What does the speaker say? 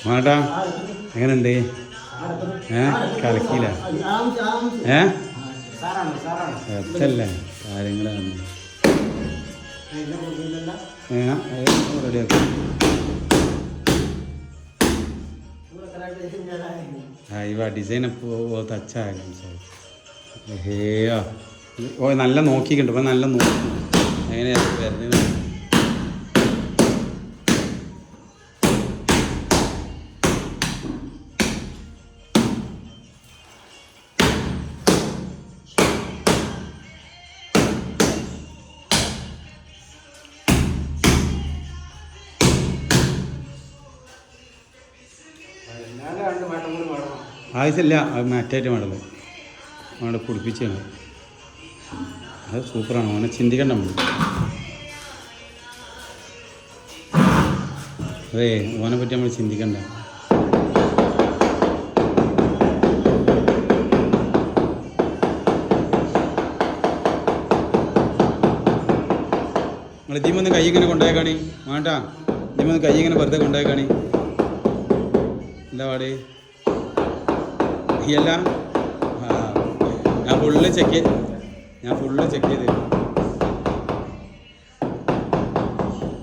മാട്ടാ എങ്ങനെയുണ്ട്? കലക്കിയില്ല എത്തല്ലേ കാര്യങ്ങളാണ് റെഡിയാക്കും. ഇവ ഡിസൈൻ बहुत अच्छा है ഓ നല്ല നോക്കിയിട്ടുണ്ട്. ഇപ്പം നല്ല നോക്കി എങ്ങനെയാ വരുന്നത്. ആവശ്യമില്ല, അത് മറ്റായിട്ട് വേണ്ടത് അവിടെ കുടിപ്പിച്ചാണ്. അത് സൂപ്പറാണ്. അവനെ ചിന്തിക്കണ്ട നമ്മൾ. അതെ, ഓനെ പറ്റി നമ്മൾ ചിന്തിക്കണ്ട. നിങ്ങൾ ഇതിമൊന്ന് കൈ ഇങ്ങനെ കൊണ്ടുപോയേക്കാണി വേണ്ടാ. ഇതിമൊന്ന് കൈ ഇങ്ങനെ വെറുതെ കൊണ്ടുപോയേക്കാണി. എന്താ പാട്? എല്ലാം ഞാൻ ഫുള്ള് ചെക്ക് ചെയ്ത്